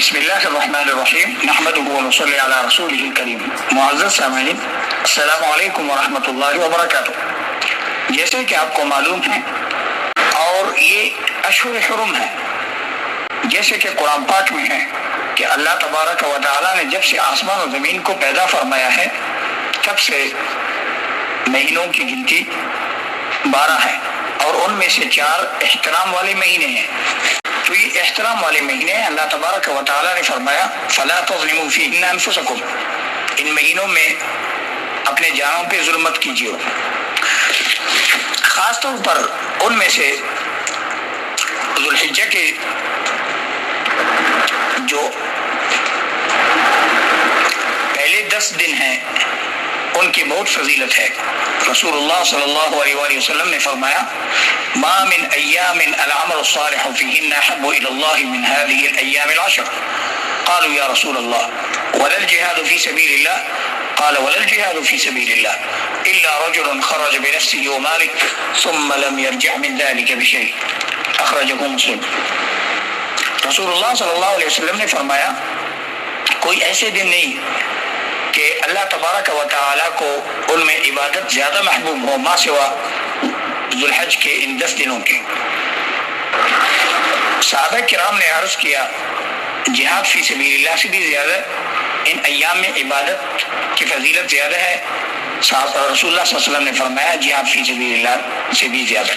بسم اللہ الرحمن الرحیم نحمدہ ونصلی علی رسولہ الکریم۔ معزز سامعین، السلام علیکم ورحمۃ اللہ وبرکاتہ۔ جیسے کہ آپ کو معلوم ہے اور یہ اشہر حرم ہے، جیسے کہ قرآن پاک میں ہے کہ اللہ تبارک و تعالیٰ نے جب سے آسمان و زمین کو پیدا فرمایا ہے تب سے مہینوں کی گنتی 12 ہے، اور ان میں سے 4 احترام والے مہینے ہیں۔ تو یہ احترام والے مہینے اللہ تبارک و تعالیٰ نے فرمایا فَلَا تَظْلِمُوا فِيهِنَّ أَنفُسَكُمْ، ان مہینوں میں اپنے جانوں پہ ظلم مت کیجیے۔ خاص طور پر ان میں سے ذوالحجہ کے جو پہلے 10 دن ہیں ان کی بہت فضیلت ہے۔ رسول اللہ صلی اللہ علیہ وآلہ وسلم نے فرمایا ما من ایام العمل الصالح فیہن احب الی اللہ من هذه الایام العشر، قالوا یا رسول اللہ ولا الجہاد فی سبیل اللہ، قال ولا الجہاد فی سبیل اللہ الا رجل خرج بنفسه وماله ثم لم يرجع من ذلك بشیء، اخرجہ مسلم۔ رسول اللہ صلی اللہ علیہ وسلم نے فرمایا کوئی ایسے دن نہیں کہ اللہ تبارک و تعالیٰ کو ان میں عبادت زیادہ محبوب ہو ما سوا ذوالحج کے ان 10 دنوں کے۔ صحابہ کرام نے عرض کیا جہاد فی سبیل اللہ سے بھی زیادہ ان ایام میں عبادت کی فضیلت زیادہ ہے؟ رسول اللہ صلی اللہ علیہ وسلم نے فرمایا جہاد فی سبیل اللہ سے بھی زیادہ،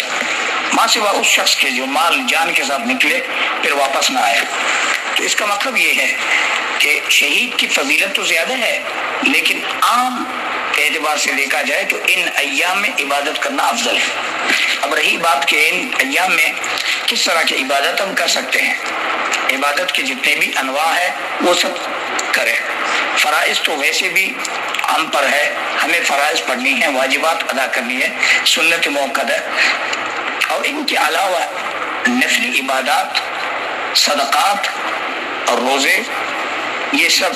ما سوا اس شخص کے جو مال جان کے ساتھ نکلے پھر واپس نہ آئے۔ تو اس کا مطلب یہ ہے کہ شہید کی فضیلت تو زیادہ ہے، لیکن عام اعتبار سے دیکھا جائے تو ان ایام میں عبادت کرنا افضل ہے۔ اب رہی بات کہ ان ایام میں کس طرح کی عبادت ہم کر سکتے ہیں، عبادت کے جتنے بھی انواع ہیں وہ سب کریں۔ فرائض تو ویسے بھی ہم پر ہے، ہمیں فرائض پڑھنی ہے، واجبات ادا کرنی ہے، سنت موقدہ، اور ان کے علاوہ نفلی عبادات، صدقات اور روزے، یہ سب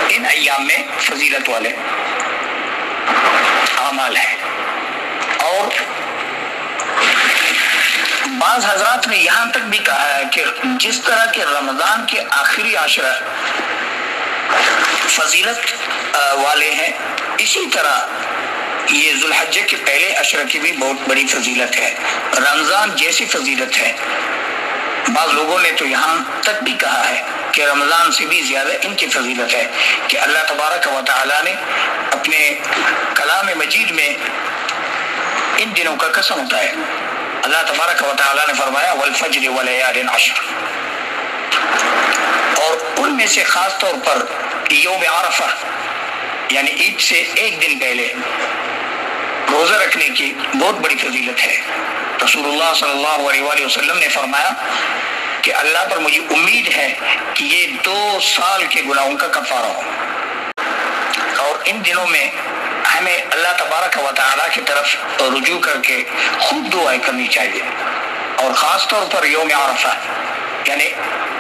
ان ایام میں فضیلت والے اعمال ہیں۔ اور بعض حضرات نے یہاں تک بھی کہا ہے کہ جس طرح کے رمضان کے آخری عشرہ فضیلت والے ہیں، اسی طرح یہ ذوالحجہ کے پہلے عشرہ کی بھی بہت بڑی فضیلت ہے، رمضان جیسی فضیلت ہے۔ بعض لوگوں نے تو یہاں تک بھی کہا ہے کہ رمضان سے بھی زیادہ ان کی فضیلت ہے، کہ اللہ تبارک و تعالیٰ نے اپنے کلام مجید میں ان دنوں کا قسم اٹھایا۔ اللہ تبارک و تعالیٰ نے فرمایا والفجر ولیال عشر، اور ان میں سے خاص طور پر یوم عرفہ یعنی عید سے ایک دن پہلے روزہ رکھنے کی بہت بڑی فضیلت ہے۔ رسول اللہ صلی اللہ علیہ وآلہ وسلم نے فرمایا کہ اللہ پر مجھے امید ہے کہ یہ 2 سال کے گناہوں کا کفارہ ہو، اور ان دنوں میں ہمیں اللہ تبارک و تعالیٰ کی طرف رجوع کر کے خوب دعائیں کرنی چاہیے، اور خاص طور پر یوم عرفہ یعنی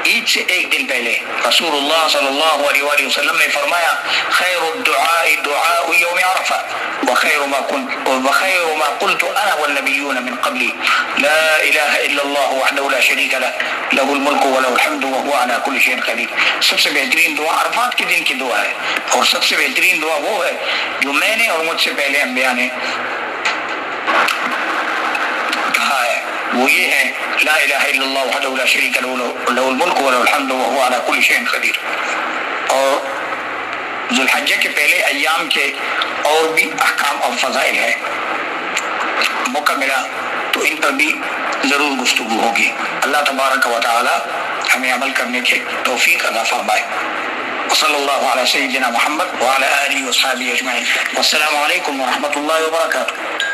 عید سے ایک دن پہلے رسول اللہ صلی اللہ علیہ وآلہ وسلم نے فرمایا خیر الدعاء دعاء یوم عرفہ وخیر ما قلت انا والنبیون من قبلی لا الہ الا اللہ وحدہ لا شریک لہ لہ الملک وله الحمد وهو على كل شيء قدیر۔ سب سے بہترین دعا عرفات کے دن کی دعا ہے، اور سب سے بہترین دعا وہ ہے جو میں نے اور مجھ سے پہلے انبیاء نے کہا ہے، وہ یہ ہے لا الہ الا اللہ وحدہ لا شریک لہ لہ الملک وله الحمد وهو على كل شيء قدیر۔ اور ذوالحجہ کے پہلے ایام کے اور بھی احکام اور فضائل ہے، موقع ملا تو ان پر بھی ضرور گفتگو ہوگی۔ اللہ تبارک و تعالی ہمیں عمل کرنے کے توفیق عطا فرمائے۔ صلی اللہ علیہ سیدنا محمد وعلی آلہ وصحبہ اجمعین۔ والسلام علیکم ورحمۃ اللہ وبرکاتہ۔